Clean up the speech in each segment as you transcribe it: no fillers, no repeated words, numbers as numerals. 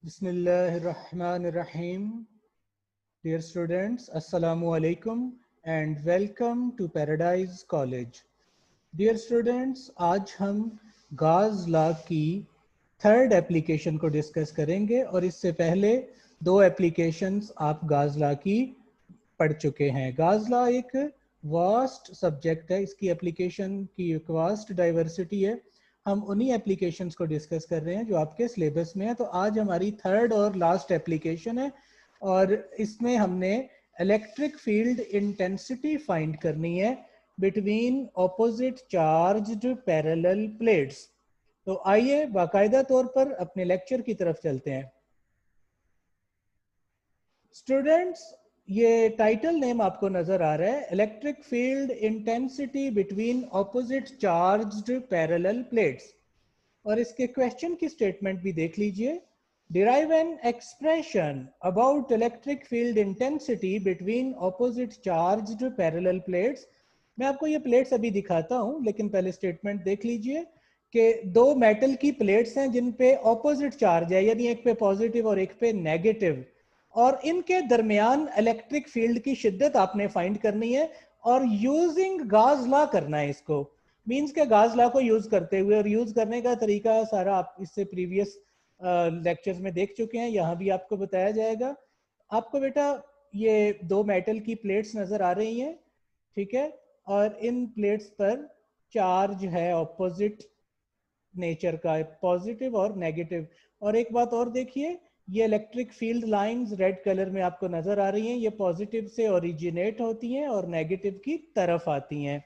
Bismillahirrahmanirrahim. Dear students, Assalamu alaikum and welcome to Paradise College. Dear students, आज हम गाज law की third application को डिस्कस करेंगे और इससे पहले दो एप्लीकेशंस आप गाज लॉ की पढ़ चुके हैं। गाज लॉ एक वास्ट सब्जेक्ट है, इसकी एप्लीकेशन की एक वास्ट डाइवर्सिटी है। हम उन्हीं एप्लीकेशंस को डिस्कस कर रहे हैं जो आपके सिलेबस में है। तो आज हमारी थर्ड और लास्ट एप्लीकेशन है और इसमें हमने इलेक्ट्रिक फील्ड इंटेंसिटी फाइंड करनी है between opposite charged parallel plates. तो आइए बाकायदा तौर पर अपने लेक्चर की तरफ चलते हैं। स्टूडेंट्स, ये टाइटल नेम आपको नजर आ रहा है, electric field intensity between opposite charged parallel plates. और इसके क्वेश्चन की स्टेटमेंट भी देख लीजिए। Derive an expression about electric field intensity between opposite charged parallel plates. मैं आपको ये प्लेट्स अभी दिखाता हूं, लेकिन पहले स्टेटमेंट देख लीजिए कि दो मेटल की प्लेट्स हैं जिन पे ऑपोजिट चार्ज है, यानी एक पे पॉजिटिव और एक पे नेगेटिव, और इनके दरमियान इलेक्ट्रिक फील्ड की शिद्दत आपने फाइंड करनी है और यूजिंग गाज लॉ करना है। इसको मींस के गाज लॉ को यूज करते हुए, और यूज करने का तरीका सारा आप इससे प्रीवियस लेक्चर्स में देख चुके हैं, यहाँ भी आपको बताया जाएगा। आपको बेटा ये दो मेटल की प्लेट्स नजर आ रही हैं, ठीक है, और इन प्लेट्स पर चार्ज है ऑपोजिट नेचर का, पॉजिटिव और नेगेटिव। और एक बात और देखिए, ये electric field lines red colour में आपको नजर आ रही हैं, ये पॉजिटिव से ओरिजिनेट होती हैं और नेगेटिव की तरफ आती हैं।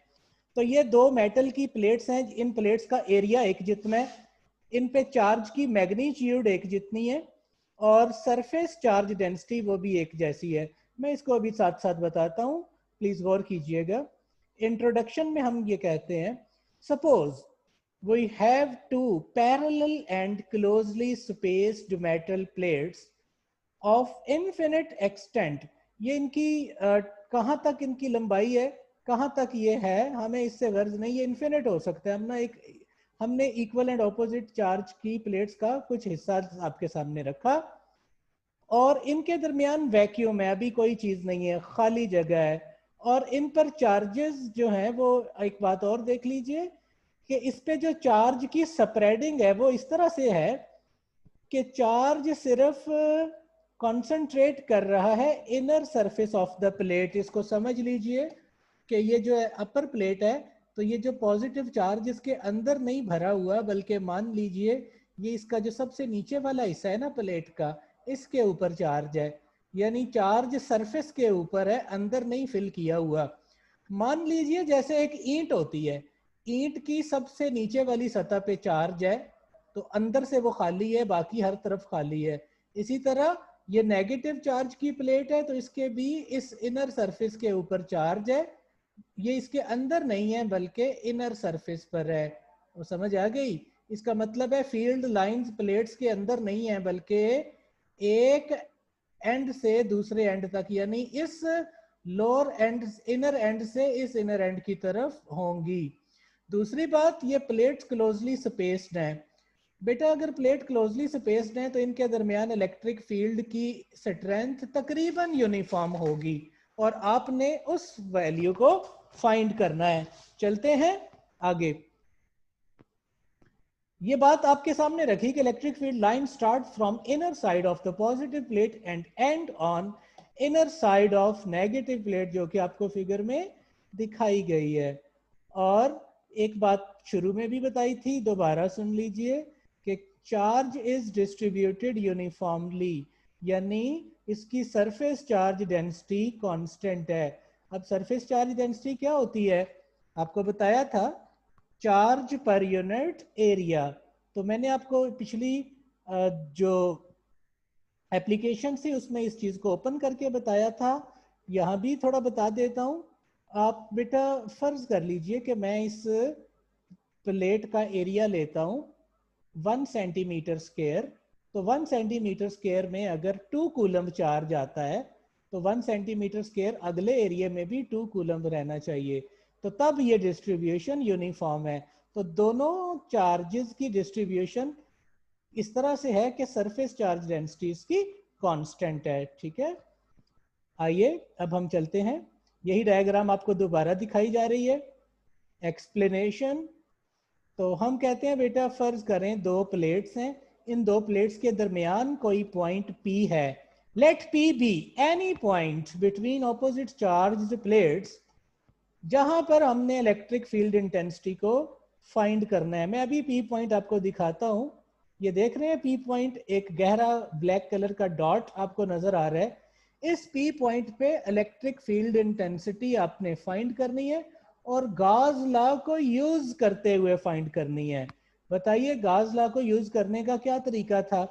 तो ये दो मेटल की प्लेट्स हैं, इन प्लेट्स का एरिया एक जितना है, इन पे चार्ज की मैग्नीट्यूड एक जितनी है और सरफेस चार्ज डेंसिटी वो भी एक जैसी है। मैं इसको अभी साथ साथ बताता हूँ, प्लीज गौर कीजिएगा। इंट्रोडक्शन में हम ये कहते हैं, suppose we have two parallel and closely spaced metal plates of infinite extent। ये इनकी कहाँ तक इनकी लंबाई है, कहाँ तक ये है, हमें इससे गर्ज नहीं, ये इन्फिनिट हो सकता है। हमने इक्वल एंड ऑपोजिट चार्ज की प्लेट्स का कुछ हिस्सा आपके सामने रखा और इनके दरमियान वैक्यूम है, अभी कोई चीज नहीं है, खाली जगह है, और इन पर चार्जेस जो हैं वो, एक बात और देख लीजिए कि इस पे जो चार्ज की स्प्रेडिंग है वो इस तरह से है कि चार्ज सिर्फ कंसंट्रेट कर रहा है inner surface of the plate. इसको समझ लीजिए कि ये जो है अपर प्लेट है, तो ये जो पॉजिटिव चार्ज इसके अंदर नहीं भरा हुआ, बल्कि मान लीजिए ये इसका जो सबसे नीचे वाला हिस्सा है ना प्लेट का, इसके ऊपर चार्ज है, यानी चार्ज सरफेस के ऊपर है, अंदर नहीं फिल किया हुआ। मान लीजिए जैसे एक ईंट होती है, ईंट की सबसे नीचे वाली सतह पे चार्ज है तो अंदर से वो खाली है, बाकी हर तरफ खाली है। इसी तरह ये नेगेटिव चार्ज की प्लेट है तो इसके भी इस इनर सरफेस के ऊपर चार्ज है, ये इसके अंदर नहीं है बल्कि इनर सरफेस पर है। वो समझ आ गई? इसका मतलब है फील्ड लाइंस प्लेट्स के अंदर नहीं है बल्कि एक एंड से दूसरे एंड तक, यानी इस लोअर एंड इनर एंड से इस इनर एंड की तरफ होंगी। दूसरी बात, ये प्लेट्स क्लोजली स्पेस्ड हैं। बेटा अगर प्लेट क्लोजली स्पेस्ड हैं तो इनके दरमियान इलेक्ट्रिक फील्ड की स्ट्रेंथ तकरीबन यूनिफॉर्म होगी और आपने उस वैल्यू को फाइंड करना है। चलते हैं आगे। ये बात आपके सामने रखी कि electric field line start from inner side of the positive plate and and on inner side of negative plate, जो कि आपको फिगर में दिखाई गई है। और एक बात शुरू में भी बताई थी, दोबारा सुन लीजिए कि चार्ज इज डिस्ट्रीब्यूटेड यूनिफॉर्मली, यानी इसकी सरफेस चार्ज डेंसिटी कांस्टेंट है। अब सरफेस चार्ज डेंसिटी क्या होती है, आपको बताया था, चार्ज पर यूनिट एरिया। तो मैंने आपको पिछली जो एप्लीकेशन थी उसमें इस चीज को ओपन करके बताया था, यहां भी थोड़ा बता देता हूं। आप बेटा फर्ज कर लीजिए कि मैं इस प्लेट का एरिया लेता हूं 1 सेंटीमीटर स्क्वायर, तो 1 सेंटीमीटर स्क्वायर में अगर 2 कूलम चार्ज आता है तो 1 सेंटीमीटर स्क्वायर अगले एरिया में भी 2 कूलम रहना चाहिए, तो तब ये डिस्ट्रीब्यूशन यूनिफॉर्म है। तो दोनों चार्जेस की डिस्ट्रीब्यूशन इस तरह से है कि सरफेस चार्ज डेंसिटी इसकी कांस्टेंट है। ठीक है, आइए अब हम चलते हैं। यही डायग्राम आपको दोबारा दिखाई जा रही है। एक्सप्लेनेशन, तो हम कहते हैं बेटा फर्ज करें दो प्लेट्स हैं, इन दो प्लेट्स के दरमियान कोई पॉइंट P है। Let P be any point between opposite charged plates जहां पर हमने इलेक्ट्रिक फील्ड इंटेंसिटी को फाइंड करना है। मैं अभी P पॉइंट आपको दिखाता हूं। ये देख रहे हैं P पॉइंट, एक गहरा ब्लैक कलर का डॉट आपको नजर आ रहा है। इस P पॉइंट पे इलेक्ट्रिक फील्ड इंटेंसिटी आपने फाइंड करनी है और गाउस लॉ को यूज करते हुए फाइंड करनी है। बताइए गाउस लॉ को यूज करने का क्या तरीका था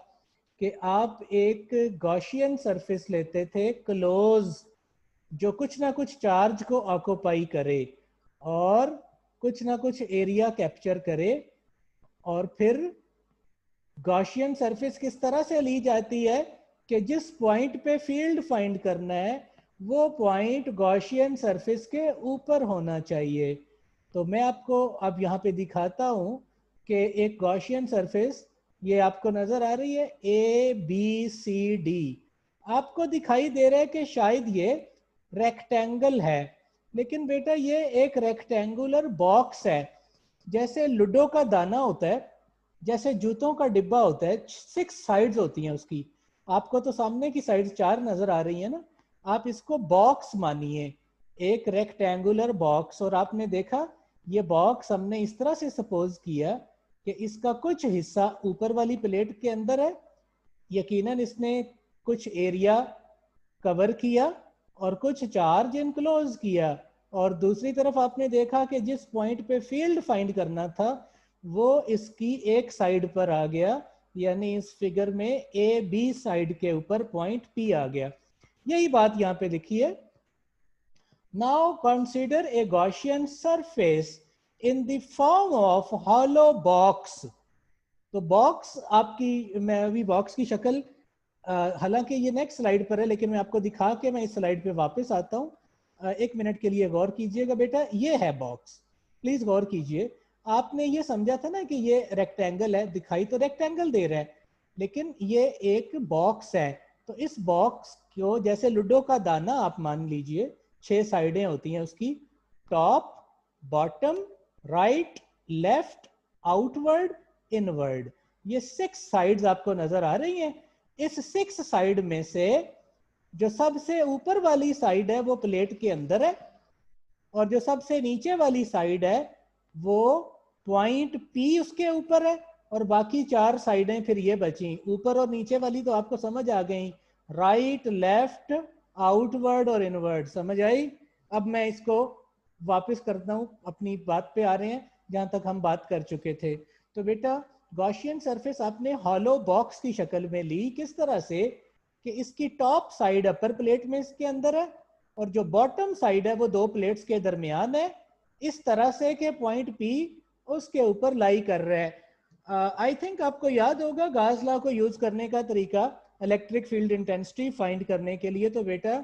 कि आप एक गॉसियन सरफेस लेते थे क्लोज, जो कुछ ना कुछ चार्ज को ऑक्यूपाई करे और कुछ ना कुछ एरिया कैप्चर करे, और फिर गॉसियन सरफेस किस तरह से ली जाती है कि जिस पॉइंट पे फील्ड फाइंड करना है वो पॉइंट गॉसियन सरफेस के ऊपर होना चाहिए। तो मैं आपको अब यहाँ पे दिखाता हूँ कि एक गॉसियन सरफेस, ये आपको नजर आ रही है ABCD, आपको दिखाई दे रहा है कि शायद ये रेक्टेंगल है, लेकिन बेटा ये एक रेक्टेंगुलर बॉक्स है। जैसे लूडो का दाना होता है, जैसे जूतों का डिब्बा होता है, 6 साइड्स होती हैं उसकी। आपको तो सामने की साइड 4 नजर आ रही है ना, आप इसको बॉक्स मानिए, एक रेक्टेंगुलर बॉक्स। और आपने देखा ये बॉक्स हमने इस तरह से सपोज किया कि इसका कुछ हिस्सा ऊपर वाली प्लेट के अंदर है, यकीनन इसने कुछ एरिया कवर किया और कुछ चार्ज इनक्लोज किया, और दूसरी तरफ आपने देखा कि जिस पॉइंट पे फील्ड फाइंड करना था वो इसकी एक साइड पर आ गया, यानी इस फिगर में ए बी साइड के ऊपर पॉइंट P आ गया। यही बात यहाँ पे लिखी है। Now consider a Gaussian surface in the form of hollow box. तो बॉक्स आपकी, मैं अभी बॉक्स की शक्ल, हालांकि ये नेक्स्ट स्लाइड पर है लेकिन मैं आपको दिखा के मैं इस स्लाइड पे वापस आता हूँ। एक मिनट के लिए गौर कीजिएगा बेटा, ये है बॉक्स, प्लीज गौर कीजिए। आपने ये समझा था ना कि ये रेक्टेंगल है, दिखाई तो रेक्टेंगल दे रहा है लेकिन ये एक बॉक्स है। तो इस बॉक्स को जैसे लूडो का दाना आप मान लीजिए, 6 साइडें होती हैं उसकी, top, bottom, right, left, outward, inward, ये 6 साइड्स आपको नजर आ रही हैं। इस 6 साइड में से जो सबसे ऊपर वाली साइड है वो प्लेट के अंदर है, और जो सबसे नीचे वाली साइड है वो पॉइंट P उसके ऊपर है, और बाकी 4 साइडें फिर ये बची। ऊपर और नीचे वाली तो आपको समझ आ गई, राइट, लेफ्ट, आउटवर्ड और इनवर्ड, समझ आई। अब मैं इसको वापस करता हूँ, अपनी बात पे आ रहे हैं जहां तक हम बात कर चुके थे। तो बेटा गॉसियन सरफेस आपने हॉलो बॉक्स की शक्ल में ली, किस तरह से कि इसकी टॉप साइड अपर प्लेट में इसके अंदर है और जो बॉटम साइड है वो दो प्लेट्स के दरमियान है, इस तरह से कि पॉइंट P उसके ऊपर लाई कर रहा है। आई थिंक आपको याद होगा गाउस लॉ को यूज करने का तरीका इलेक्ट्रिक फील्ड इंटेंसिटी फाइंड करने के लिए। तो बेटा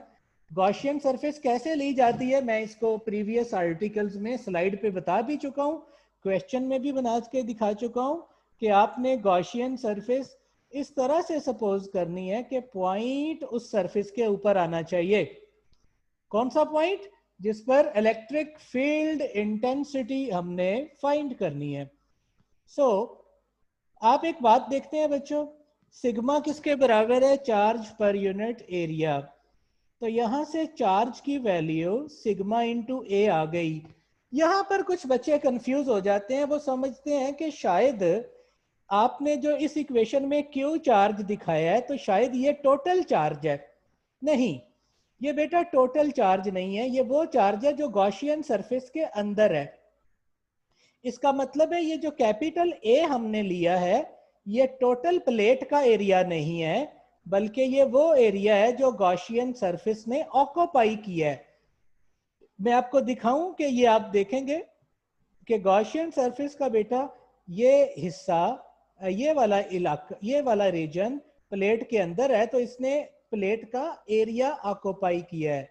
गॉसियन सरफेस कैसे ली जाती है मैं इसको प्रीवियस आर्टिकल्स में स्लाइड पे बता भी चुका हूँ, क्वेश्चन में भी बना के दिखा चुका हूँ कि आपने गॉसियन सरफेस इस तरह से सपोज करनी है कि पॉइंट उस सरफेस के ऊपर आना चाहिए। कौन सा पॉइंट? जिस पर इलेक्ट्रिक फील्ड इंटेंसिटी हमने फाइंड करनी है। सो आप एक बात देखते हैं बच्चों, सिग्मा किसके बराबर है? Charge per unit area. तो यहां से चार्ज की वैल्यू सिग्मा इंटू ए आ गई। यहां पर कुछ बच्चे कंफ्यूज हो जाते हैं, वो समझते हैं कि शायद आपने जो इस इक्वेशन में क्यू चार्ज दिखाया है तो शायद ये टोटल चार्ज है। नहीं, ये बेटा टोटल चार्ज नहीं है, ये वो चार्ज है जो गॉसियन सरफेस के अंदर है। इसका मतलब है ये जो कैपिटल ए हमने लिया है ये टोटल प्लेट का एरिया नहीं है, बल्कि ये वो एरिया है जो गॉसियन सरफेस ने ऑक्यूपाई किया है। मैं आपको दिखाऊं कि ये आप देखेंगे कि गॉसियन सरफेस का बेटा ये हिस्सा, ये वाला इलाका, ये वाला रीजन प्लेट के अंदर है, तो इसने प्लेट का एरिया ऑक्यूपाई किया है।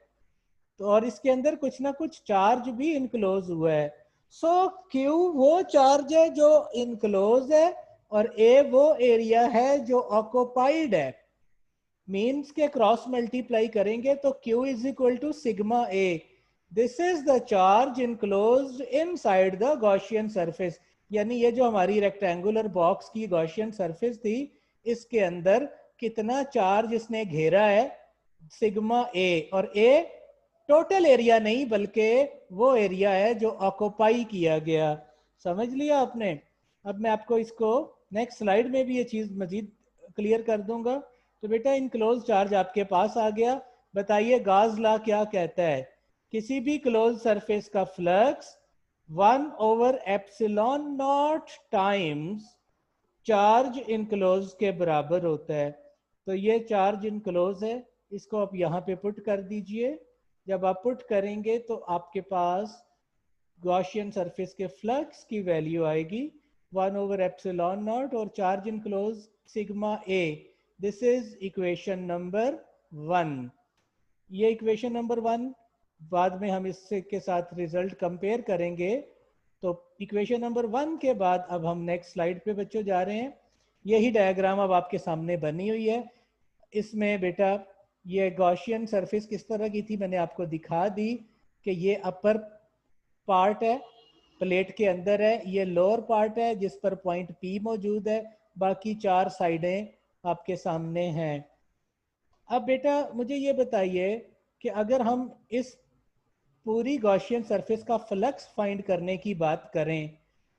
तो और इसके अंदर कुछ ना कुछ चार्ज भी इनक्लोज हुआ है। सो क्यू वो चार्ज है जो इनक्लोज है और ए वो एरिया है जो ऑक्युपाइड है। मीन्स के क्रॉस मल्टीप्लाई करेंगे तो Q is equal to sigma A. This is the charge enclosed inside the Gaussian surface. यानी ये जो हमारी रेक्टेंगुलर बॉक्स की गॉसियन सरफेस थी, इसके अंदर कितना चार्ज इसने घेरा है, सिग्मा ए। और ए टोटल एरिया नहीं बल्कि वो एरिया है जो ऑक्युपाई किया गया। समझ लिया आपने? अब मैं आपको इसको नेक्स्ट स्लाइड में भी ये चीज मजीद क्लियर कर दूंगा। तो बेटा इनक्लोज चार्ज आपके पास आ गया। बताइए गाज लॉ क्या कहता है? किसी भी क्लोज सरफेस का फ्लक्स 1/ε0 टाइम्स चार्ज इनक्लोज के बराबर होता है। तो ये चार्ज इनक्लोज है, इसको आप यहाँ पे पुट कर दीजिए। जब आप पुट करेंगे तो आपके पास गॉसियन सरफेस के फ्लक्स की वैल्यू आएगी 1/ε0 और charge enclose sigma A. This is equation number 1। ये इक्वेशन नंबर 1, बाद में हम इससे के साथ रिजल्ट कंपेयर करेंगे। तो इक्वेशन नंबर 1 के बाद अब हम नेक्स्ट स्लाइड पे बच्चों जा रहे हैं। यही डायग्राम अब आपके सामने बनी हुई है। इसमें बेटा ये गॉसियन सरफेस किस तरह की थी मैंने आपको दिखा दी कि ये अपर पार्ट है, प्लेट के अंदर है। ये लोअर पार्ट है जिस पर पॉइंट P मौजूद है। बाकी 4 साइडें आपके सामने हैं। अब बेटा मुझे ये बताइए कि अगर हम इस पूरी गॉसियन सरफेस का फ्लक्स फाइंड करने की बात करें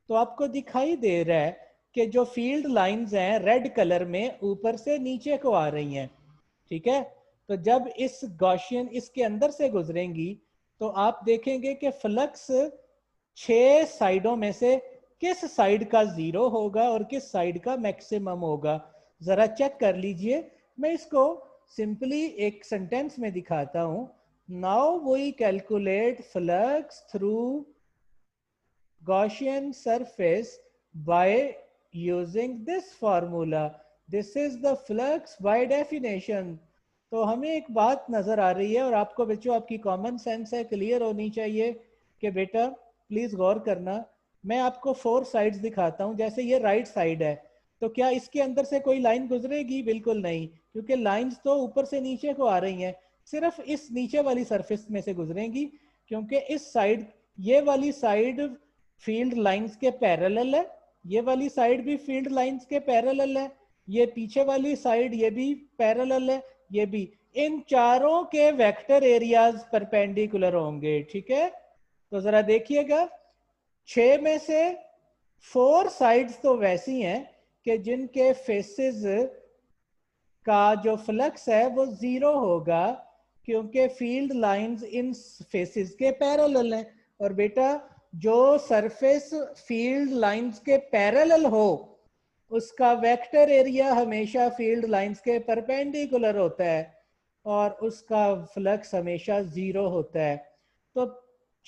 तो आपको दिखाई दे रहा है कि जो फील्ड लाइंस हैं रेड कलर में ऊपर से नीचे को आ रही हैं। ठीक है, तो जब इस गॉसियन इसके अंदर से गुजरेंगी तो आप देखेंगे कि फ्लक्स 6 साइडों में से किस साइड का 0 होगा और किस साइड का मैक्सिमम होगा, जरा चेक कर लीजिए। मैं इसको सिंपली एक सेंटेंस में दिखाता हूं। Now we calculate flux through Gaussian surface by using this formula. This is the flux by definition. तो हमें एक बात नजर आ रही है और आपको बच्चों आपकी कॉमन सेंस है क्लियर होनी चाहिए कि बेटा प्लीज गौर करना। मैं आपको 4 साइड्स दिखाता हूं। जैसे ये राइट साइड है तो क्या इसके अंदर से कोई लाइन गुजरेगी? बिल्कुल नहीं, क्योंकि लाइंस तो ऊपर से नीचे को आ रही हैं। सिर्फ इस नीचे वाली सरफेस में से गुजरेंगी, क्योंकि इस साइड, ये वाली साइड फील्ड लाइंस के पैरेलल है, ये वाली साइड भी फील्ड लाइंस के पैरेलल है, ये पीछे वाली साइड ये भी पैरेलल है, ये भी। इन चारों के वेक्टर एरियाज परपेंडिकुलर होंगे। ठीक है, तो जरा देखिएगा 6 में से 4 साइड्स तो वैसी हैं कि जिनके फेसेस का जो फ्लक्स है वो 0 होगा, क्योंकि फील्ड लाइंस इन फेसेस के पैरेलल हैं। और बेटा जो सरफेस फील्ड लाइंस के पैरेलल हो उसका वेक्टर एरिया हमेशा फील्ड लाइंस के परपेंडिकुलर होता है और उसका फ्लक्स हमेशा 0 होता है। तो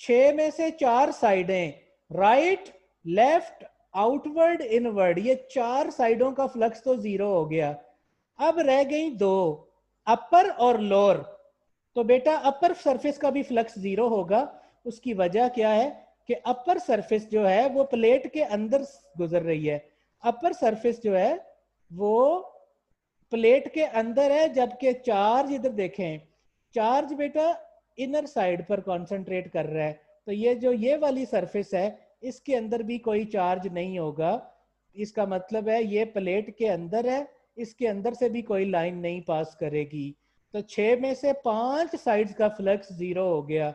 6 में से 4 साइडें, राइट, लेफ्ट, आउटवर्ड, इनवर्ड, ये 4 साइडों का फ्लक्स तो 0 हो गया। अब रह गई 2, अपर और लोअर। तो बेटा अपर सरफेस का भी फ्लक्स 0 होगा। उसकी वजह क्या है कि अपर सरफेस जो है वो प्लेट के अंदर गुजर रही है। अपर सरफेस जो है वो प्लेट के अंदर है, जबकि चार्ज, इधर देखें, चार्ज बेटा इनर साइड पर कंसंट्रेट कर रहा है। तो ये जो ये वाली सरफेस है इसके अंदर भी कोई चार्ज नहीं होगा। इसका मतलब है ये प्लेट के अंदर है, इसके अंदर से भी कोई लाइन नहीं पास करेगी। तो 6 में से 5 साइड्स का फ्लक्स 0 हो गया।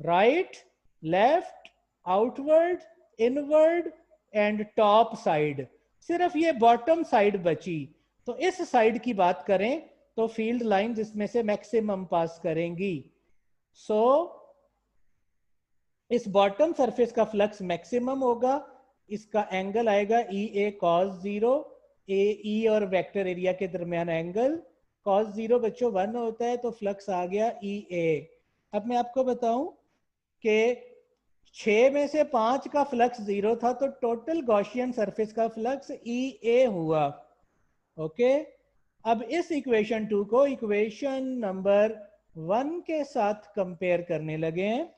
Right, left, outward, inward and top side. सिर्फ ये बॉटम साइड बची। तो इस साइड की बात करें तो फील्ड लाइंस इसमें से मैक्सिमम पास करेंगी। सो इस बॉटम सरफेस का फ्लक्स मैक्सिमम होगा। इसका एंगल आएगा ई ए कॉस 0। ए ई और वेक्टर एरिया के दरमियान एंगल कॉस 0 बच्चों 1 होता है, तो फ्लक्स आ गया ई ए। अब मैं आपको बताऊं कि 6 में से 5 का फ्लक्स 0 था, तो टोटल गॉसियन सरफेस का फ्लक्स ई ए हुआ। ओके, अब इस इक्वेशन 2 को इक्वेशन नंबर 1 के साथ कंपेयर करने लगे हैं।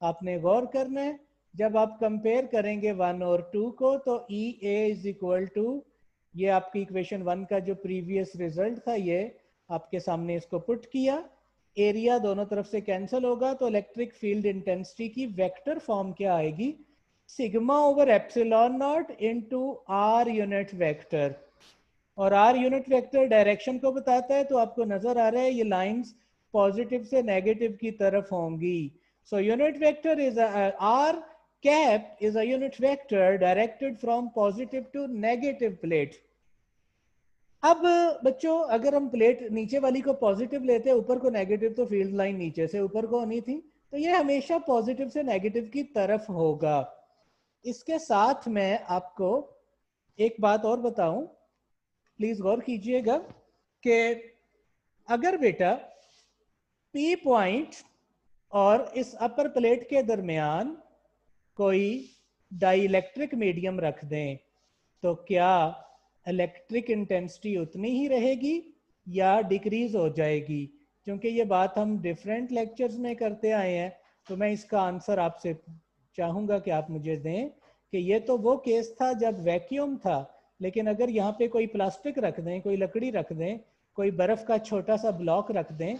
आपने गौर करना है, जब आप कंपेयर करेंगे 1 और 2 को तो ई ए इज इक्वल टू ये आपकी इक्वेशन 1 का जो प्रीवियस रिजल्ट था, ये आपके सामने इसको पुट किया। एरिया दोनों तरफ से कैंसिल होगा, तो इलेक्ट्रिक फील्ड इंटेंसिटी की वेक्टर फॉर्म क्या आएगी? Sigma over epsilon naught into r unit vector. और आर यूनिट वेक्टर डायरेक्शन को बताता है, तो आपको नजर आ रहा है ये लाइंस पॉजिटिव से नेगेटिव की तरफ होंगी। So unit vector is r cap is a unit vector directed from positive to negative plate. अब बच्चों, अगर हम प्लेट नीचे वाली को पॉजिटिव लेते हैं, ऊपर को नेगेटिव, तो फील्ड लाइन नीचे से ऊपर को होनी थी, तो ये हमेशा पॉजिटिव से नेगेटिव की तरफ होगा। इसके साथ मैं आपको एक बात और बताऊं, प्लीज गौर कीजिएगा कि अगर बेटा पी पॉइंट और इस अपर प्लेट के दरमियान कोई डाइलेक्ट्रिक मीडियम रख दें, तो क्या इलेक्ट्रिक इंटेंसिटी उतनी ही रहेगी या डिक्रीज हो जाएगी? क्योंकि ये बात हम डिफरेंट लेक्चर्स में करते आए हैं, तो मैं इसका आंसर आपसे चाहूँगा कि आप मुझे दें कि ये तो वो केस था जब वैक्यूम था, लेकिन अगर यहाँ पे कोई प्लास्टिक रख दें, कोई लकड़ी रख दें, कोई बर्फ़ का छोटा सा ब्लॉक रख दें,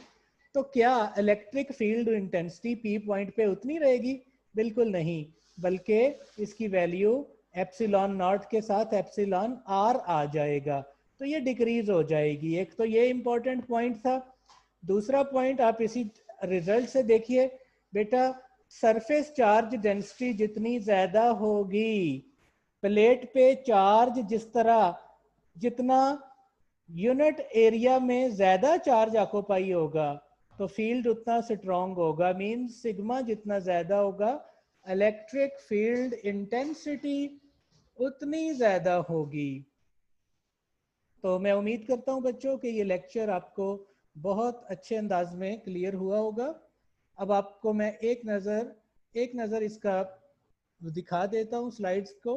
तो क्या electric field intensity P point पे उतनी रहेगी? बिल्कुल नहीं, बल्कि इसकी वैल्यू एप्सिलॉन नॉट के साथ एप्सिलॉन आर आ जाएगा, तो ये डिक्रीज हो जाएगी। एक तो ये इंपॉर्टेंट पॉइंट था। दूसरा पॉइंट आप इसी रिजल्ट से देखिए बेटा, सरफेस चार्ज डेंसिटी जितनी ज्यादा होगी, प्लेट पे चार्ज जिस तरह, जितना यूनिट एरिया में ज्यादा चार्ज ऑक्यूपाई होगा, तो फील्ड उतना स्ट्रॉन्ग होगा। मींस सिग्मा जितना ज्यादा होगा, इलेक्ट्रिक फील्ड इंटेंसिटी उतनी ज्यादा होगी। तो मैं उम्मीद करता हूं बच्चों कि ये लेक्चर आपको बहुत अच्छे अंदाज में क्लियर हुआ होगा। अब आपको मैं एक नज़र इसका दिखा देता हूं स्लाइड्स को,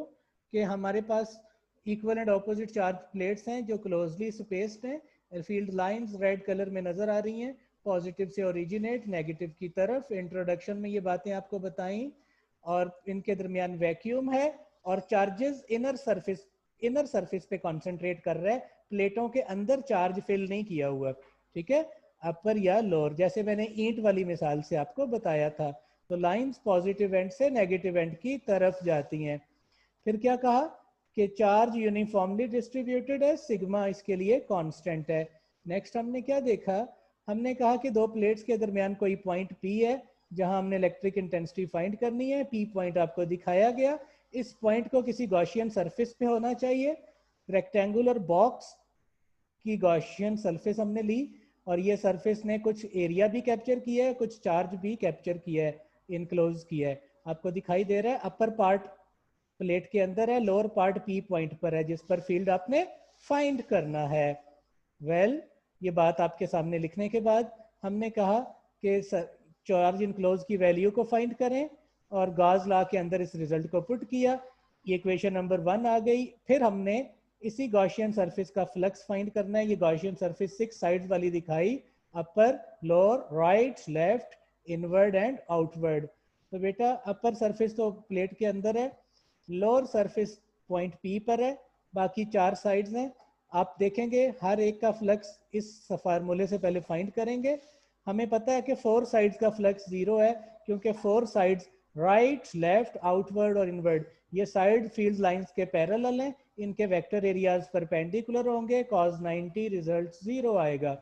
कि हमारे पास equal and opposite charge plates हैं जो क्लोजली स्पेस्ड हैं। फील्ड लाइंस रेड कलर में नज़र आ रही हैं, पॉजिटिव से ओरिजिनेट नेगेटिव की तरफ। इंट्रोडक्शन में ये बातें आपको बताई, और इनके दरमियान वैक्यूम है, और चार्जेस इनर सरफेस पे कॉन्सेंट्रेट कर रहा है, प्लेटों के अंदर चार्ज फिल नहीं किया हुआ। ठीक है, अपर या लोअर, जैसे मैंने ईंट वाली मिसाल से आपको बताया था। तो लाइंस पॉजिटिव एंड से नेगेटिव एंड की तरफ जाती हैं। फिर क्या कहा कि चार्ज यूनिफॉर्मली डिस्ट्रीब्यूटेड है, सिग्मा इसके लिए कांस्टेंट है। नेक्स्ट हमने क्या देखा, हमने कहा कि दो प्लेट्स के दरमियान कोई पॉइंट पी है जहां हमने इलेक्ट्रिक इंटेंसिटी फाइंड करनी है। पी पॉइंट आपको दिखाया गया, इस पॉइंट को किसी गॉसियन सरफेस पे होना चाहिए। रेक्टेंगुलर बॉक्स की गॉसियन सरफेस हमने ली, और ये सरफेस ने कुछ एरिया भी कैप्चर किया है, कुछ चार्ज भी कैप्चर किया है, इनक्लोज किया है। आपको दिखाई दे रहा है अपर पार्ट प्लेट के अंदर है, लोअर पार्ट पी पॉइंट पर है, जिस पर फील्ड आपने फाइंड करना है। ये बात आपके सामने लिखने के बाद हमने कहा कि चार्ज इनक्लोज की वैल्यू को फाइंड करें, और गॉस लॉ के अंदर इस रिजल्ट को पुट किया। ये इक्वेशन नंबर 1 आ गई। फिर हमने इसी गॉसियन सरफेस का फ्लक्स फाइंड करना है। ये गॉसियन सरफेस 6 साइड्स वाली दिखाई, upper, lower, right, left, inward and outward. तो बेटा अपर सरफेस तो प्लेट के अंदर है, लोअर सरफेस पॉइंट पी पर है, बाकी 4 साइड्स हैं। आप देखेंगे हर एक का फ्लक्स इस फार्मूले से पहले फाइंड करेंगे। हमें पता है कि 4 साइड्स का फ्लक्स 0 है, क्योंकि 4 साइड्स राइट, लेफ्ट, आउटवर्ड और इनवर्ड, ये साइड फील्ड लाइंस के पैरेलल हैं। इनके वेक्टर एरियाज परपेंडिकुलर होंगे, cos 90 रिजल्ट 0 आएगा।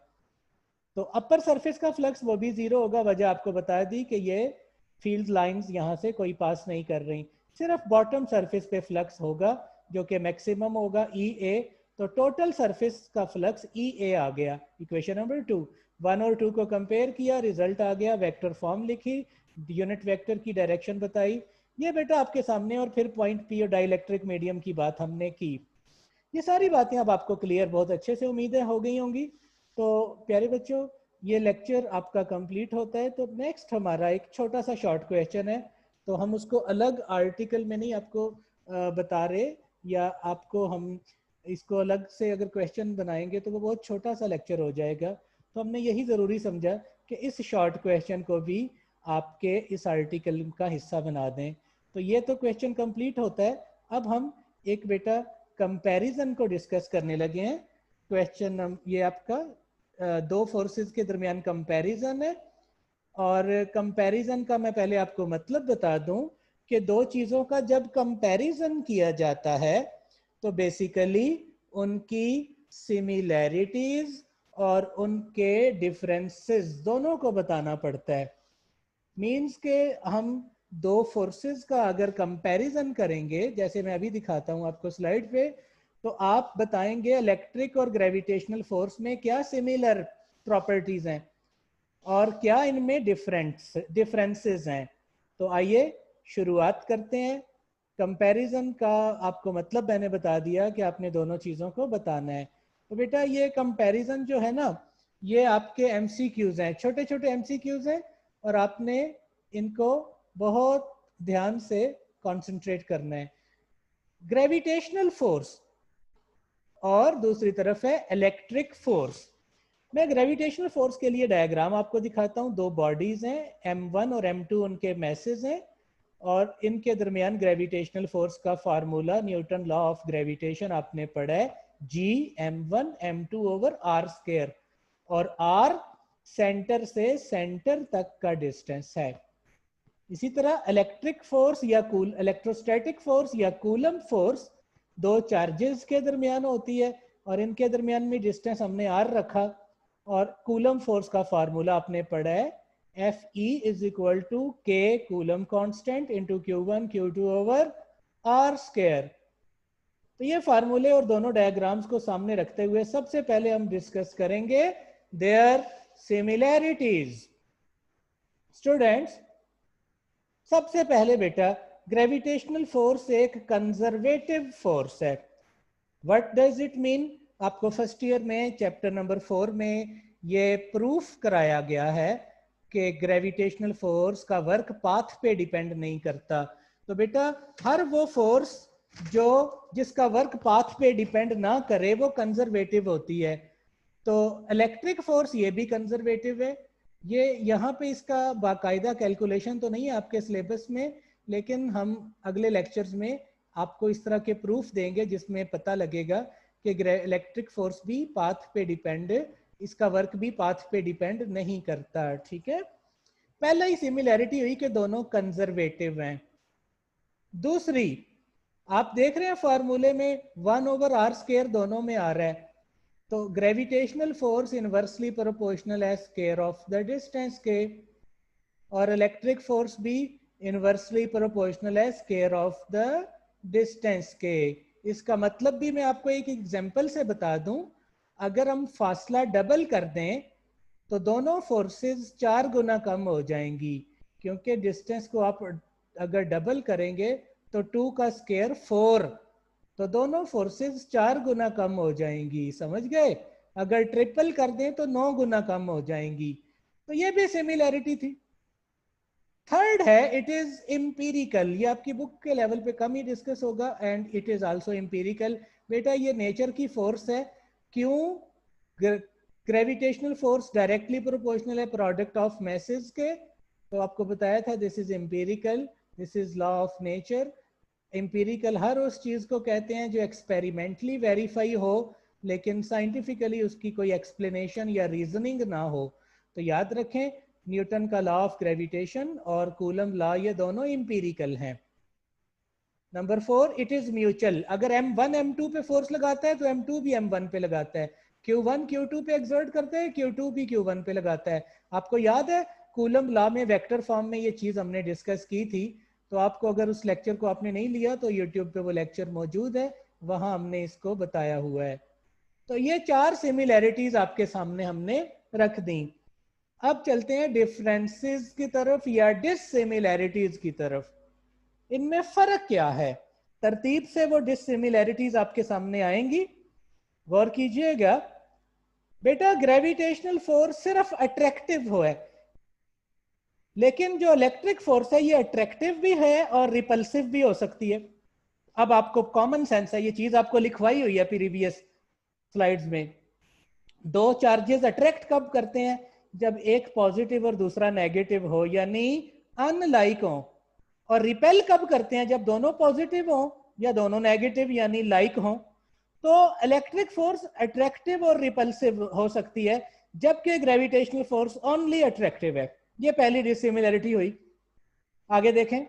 तो अपर सरफेस का फ्लक्स वो भी 0 होगा। वजह आपको बता दी कि ये फील्ड लाइंस यहाँ से कोई पास नहीं कर रही, सिर्फ बॉटम सरफेस पे फ्लक्स होगा जो कि मैक्सिमम होगा EA। तो टोटल सरफेस का फ्लक्स EA आ गया। इक्वेशन नंबर 2, 1 और 2 को कंपेयर किया, रिजल्ट आ गया, वेक्टर फॉर्म लिखी, यूनिट वेक्टर की डायरेक्शन बताई। ये बेटा आपके सामने, और फिर पॉइंट पी और डाइलेक्ट्रिक मीडियम की बात हमने की। ये सारी बातें अब आपको क्लियर बहुत अच्छे से उम्मीदें हो गई होंगी। तो प्यारे बच्चों, ये लेक्चर आपका कंप्लीट होता है, तो नेक्स्ट हमारा एक छोटा सा शॉर्ट क्वेश्चन है। तो हम उसको अलग आर्टिकल में नहीं आपको बता रहे, या आपको हम इसको अलग से अगर क्वेश्चन बनाएंगे तो वो बहुत छोटा सा लेक्चर हो जाएगा। तो हमने यही ज़रूरी समझा कि इस शॉर्ट क्वेश्चन को भी आपके इस आर्टिकल का हिस्सा बना दें। तो ये तो क्वेश्चन कंप्लीट होता है। अब हम एक बेटा कंपैरिजन को डिस्कस करने लगे हैं। क्वेश्चन ये आपका दो फोर्सेस के दरमियान कंपैरिजन है, और कंपैरिजन का मैं पहले आपको मतलब बता दूं कि दो चीजों का जब कंपैरिजन किया जाता है तो बेसिकली उनकी सिमिलैरिटीज और उनके डिफरेंसेस दोनों को बताना पड़ता है। मीन्स के हम दो फोर्सेस का अगर कंपैरिजन करेंगे, जैसे मैं अभी दिखाता हूं आपको स्लाइड पे, तो आप बताएंगे इलेक्ट्रिक और ग्रेविटेशनल फोर्स में क्या सिमिलर प्रॉपर्टीज हैं और क्या इनमें डिफरेंसेस हैं। तो आइए शुरुआत करते हैं। कंपैरिजन का आपको मतलब मैंने बता दिया कि आपने दोनों चीज़ों को बताना है। तो बेटा ये कंपैरिजन जो है ना, ये आपके एमसीक्यूज हैं, छोटे छोटे एमसीक्यूज हैं, और आपने इनको बहुत ध्यान से कंसंट्रेट करना है। ग्रेविटेशनल फोर्स और दूसरी तरफ है इलेक्ट्रिक फोर्स। मैं ग्रेविटेशनल फोर्स के लिए डायग्राम आपको दिखाता हूं। दो बॉडीज हैं, m1 और m2 उनके मैसेज हैं, और इनके दरमियान ग्रेविटेशनल फोर्स का formula Newton law of gravitation आपने पढ़ा है, G m1 m2 over r square, और r सेंटर से सेंटर तक का डिस्टेंस है। इसी तरह इलेक्ट्रिक फोर्स या इलेक्ट्रोस्टैटिक फोर्स या कूलम फोर्स दो चार्जेस के दरमियान होती है, और इनके दरमियान में डिस्टेंस हमने r रखा, और कूलम फोर्स का फार्मूला आपने पढ़ा है Fe is equal to K coulomb constant into Q1 Q2 over r square. तो ये फार्मूले और दोनों डायग्राम्स को सामने रखते हुए सबसे पहले हम डिस्कस करेंगे देयर सिमिलैरिटीज। स्टूडेंट्स, सबसे पहले बेटा ग्रेविटेशनल फोर्स एक कंजर्वेटिव फोर्स है। What does it mean? आपको फर्स्ट ईयर में चैप्टर नंबर 4 में ये प्रूफ कराया गया है कि ग्रेविटेशनल फोर्स का वर्क पाथ पे डिपेंड नहीं करता। तो बेटा हर वो फोर्स जो जिसका वर्क पाथ पे डिपेंड ना करे वो कंजर्वेटिव होती है। तो इलेक्ट्रिक फोर्स ये भी कंजर्वेटिव है। ये यहाँ पे इसका बाकायदा कैलकुलेशन तो नहीं है आपके सिलेबस में, लेकिन हम अगले लेक्चर्स में आपको इस तरह के प्रूफ देंगे जिसमें पता लगेगा कि इलेक्ट्रिक फोर्स भी पाथ पे डिपेंड, इसका वर्क भी पाथ पे डिपेंड नहीं करता। ठीक है, पहला ही सिमिलैरिटी हुई कि दोनों कंजर्वेटिव हैं। दूसरी, आप देख रहे हैं फार्मूले में 1 ओवर आर स्क्वायर दोनों में आ रहा है, तो ग्रेविटेशनल फोर्स इनवर्सली प्रोपोर्शनल है स्क्वायर ऑफ द डिस्टेंस के, और इलेक्ट्रिक फोर्स भी इनवर्सली प्रोपोर्शनल है स्क्वायर ऑफ द डिस्टेंस के। इसका मतलब भी मैं आपको एक एग्जांपल से बता दूं, अगर हम फासला डबल कर दें तो दोनों फोर्सेस 4 गुना कम हो जाएंगी, क्योंकि डिस्टेंस को आप अगर डबल करेंगे तो 2 का स्क्वायर 4, तो दोनों फोर्सेस 4 गुना कम हो जाएंगी। समझ गए? अगर ट्रिपल कर दें तो 9 गुना कम हो जाएंगी। तो ये भी सिमिलैरिटी थी। थर्ड है इट इज एम्पिरिकल। ये आपकी बुक के लेवल पे कम ही डिस्कस होगा, and it is also empirical. बेटा ये नेचर की फोर्स है। क्यों? ग्रेविटेशनल फोर्स डायरेक्टली प्रोपोर्शनल है प्रोडक्ट ऑफ मैसेज के, तो आपको बताया था this is empirical, this is law of nature. Empirical हर उस चीज को कहते हैं जो एक्सपेरिमेंटली वेरीफाई हो लेकिन साइंटिफिकली उसकी कोई एक्सप्लेनेशन या रीजनिंग ना हो। तो याद रखें, न्यूटन का लॉ ऑफ ग्रेविटेशन और कूलम लॉ ये दोनों एम्पिरिकल हैं। Number 4, it is mutual. अगर m1 m2 पे फोर्स लगाता है तो m2 भी m1 पे लगाता है, q1 q2 पे एक्सर्ट करते हैं, q2 भी q1 पे लगाता है। आपको याद है कूलम लॉ में वेक्टर फॉर्म में ये चीज हमने डिस्कस की थी, तो आपको अगर उस लेक्चर को आपने नहीं लिया तो यूट्यूब पे वो लेक्चर मौजूद है, वहां हमने इसको बताया हुआ है। तो ये 4 सिमिलैरिटीज आपके सामने हमने रख दी। अब चलते हैं डिफरेंसेस की तरफ या डिससिमिलैरिटीज की तरफ। इनमें फर्क क्या है? तरतीब से वो डिससिमिलैरिटीज आपके सामने आएंगी, गौर कीजिएगा। बेटा ग्रेविटेशनल फोर्स सिर्फ अट्रैक्टिव हो है, लेकिन जो इलेक्ट्रिक फोर्स है ये अट्रैक्टिव भी है और रिपल्सिव भी हो सकती है। अब आपको कॉमन सेंस है, ये चीज आपको लिखवाई हुई है प्रीवियस स्लाइड्स में। दो चार्जेस अट्रैक्ट कब करते हैं? जब एक पॉजिटिव और दूसरा नेगेटिव हो, यानी अनलाइक हो। और रिपेल कब करते हैं? जब दोनों पॉजिटिव हो या दोनों नेगेटिव यानी लाइक हों, तो इलेक्ट्रिक फोर्स अट्रैक्टिव और रिपल्सिव हो सकती है, जबकि ग्रेविटेशनल फोर्स ओनली अट्रैक्टिव है। ये पहली डिसिमिलरिटी हुई। आगे देखें,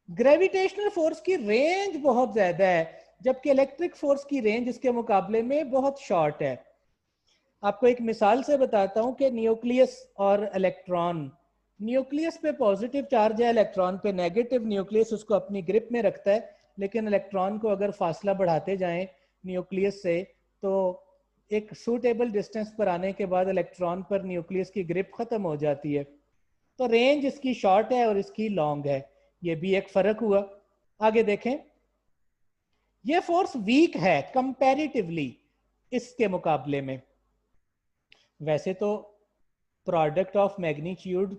ग्रेविटेशनल फोर्स की रेंज बहुत ज्यादा है, जबकि इलेक्ट्रिक फोर्स की रेंज इसके मुकाबले में बहुत शॉर्ट है। आपको एक मिसाल से बताता हूं कि न्यूक्लियस और इलेक्ट्रॉन, न्यूक्लियस पे पॉजिटिव चार्ज है, इलेक्ट्रॉन पे नेगेटिव। न्यूक्लियस उसको अपनी ग्रिप में रखता है, लेकिन इलेक्ट्रॉन को अगर फासला बढ़ाते जाएं न्यूक्लियस से, तो एक सूटेबल डिस्टेंस पर आने के बाद इलेक्ट्रॉन पर न्यूक्लियस की ग्रिप खत्म हो जाती है। तो रेंज इसकी शॉर्ट है और इसकी लॉन्ग है, ये भी एक फर्क हुआ। आगे देखें, ये फोर्स वीक है कंपैरेटिवली इसके मुकाबले में। वैसे तो प्रोडक्ट ऑफ मैग्नीट्यूड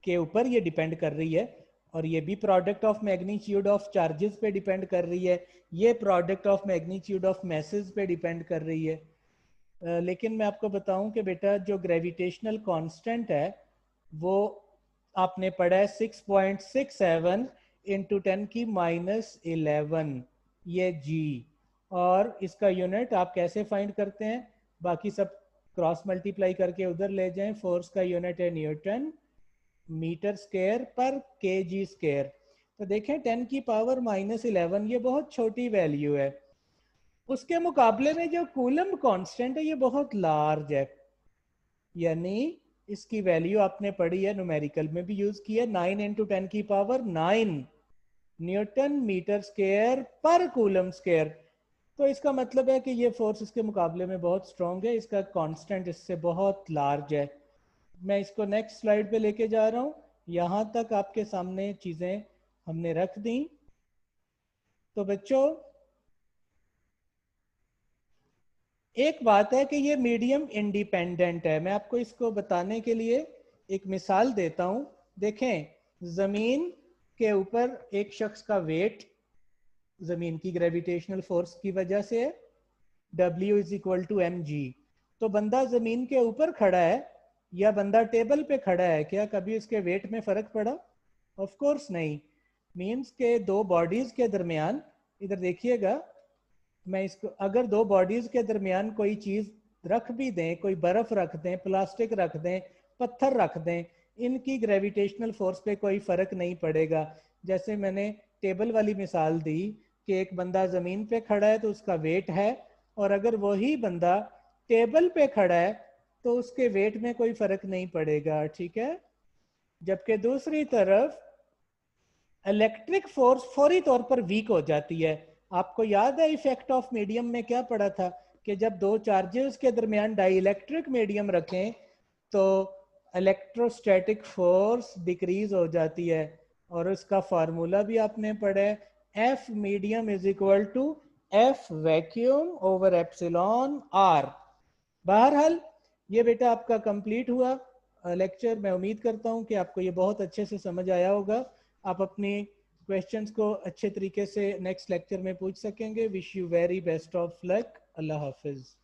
के ऊपर ये डिपेंड कर रही है, और ये भी product of magnitude of charges पे डिपेंड कर रही है, ये product of magnitude of message पे डिपेंड कर रही है। लेकिन मैं आपको बताऊं कि बेटा जो ग्रेविटेशनल कांस्टेंट है वो आपने पढ़ा है 6.67 इंटू 10⁻11, ये जी। और इसका यूनिट आप कैसे फाइंड करते हैं, बाकी सब क्रॉस मल्टीप्लाई करके उधर ले जाएं। फोर्स का यूनिट है न्यूटन मीटर स्क्वायर पर केजी स्क्वायर। तो देखें 10⁻11 ये बहुत छोटी वैल्यू है, उसके मुकाबले में जो कूलम कांस्टेंट है ये बहुत लार्ज है। यानी इसकी वैल्यू आपने पढ़ी है, न्यूमेरिकल में भी यूज की है, 9 इंटू 10⁹ न्यूटन मीटर स्क्वायर पर कूलम स्क्वायर। तो इसका मतलब है कि ये फोर्स इसके मुकाबले में बहुत स्ट्रॉन्ग है, इसका कांस्टेंट इससे बहुत लार्ज है। मैं इसको नेक्स्ट स्लाइड पे लेके जा रहा हूं। यहां तक आपके सामने चीजें हमने रख दी। तो बच्चों एक बात है कि ये मीडियम इंडिपेंडेंट है। मैं आपको इसको बताने के लिए एक मिसाल देता हूं। देखें, जमीन के ऊपर एक शख्स का वेट जमीन की ग्रेविटेशनल फोर्स की वजह से है, W = mg। तो बंदा जमीन के ऊपर खड़ा है या बंदा टेबल पे खड़ा है, क्या कभी उसके वेट में फर्क पड़ा? ऑफ कोर्स नहीं। मींस के दो बॉडीज के दरमियान, इधर देखिएगा, मैं इसको अगर दो बॉडीज के दरमियान कोई चीज रख भी दें, कोई बर्फ रख दें, प्लास्टिक रख दें, पत्थर रख दें, इनकी ग्रेविटेशनल फोर्स पे कोई फर्क नहीं पड़ेगा। जैसे मैंने टेबल वाली मिसाल दी कि एक बंदा जमीन पे खड़ा है तो उसका वेट है, और अगर वही बंदा टेबल पे खड़ा है तो उसके वेट में कोई फर्क नहीं पड़ेगा, ठीक है। जबकि दूसरी तरफ इलेक्ट्रिक फोर्स फौरी तौर पर वीक हो जाती है। आपको याद है इफेक्ट ऑफ मीडियम में क्या पढ़ा था कि जब दो चार्जेस के दरमियान डाइलेक्ट्रिक मीडियम रखें तो इलेक्ट्रोस्टैटिक फोर्स डिक्रीज हो जाती है, और उसका फार्मूला भी आपने पढ़ा है, F medium = F vacuum over epsilon R। बहरहाल ये बेटा आपका कंप्लीट हुआ लेक्चर। मैं उम्मीद करता हूं कि आपको ये बहुत अच्छे से समझ आया होगा। आप अपने क्वेश्चंस को अच्छे तरीके से नेक्स्ट लेक्चर में पूछ सकेंगे। Wish you very best of luck. Allah Hafiz.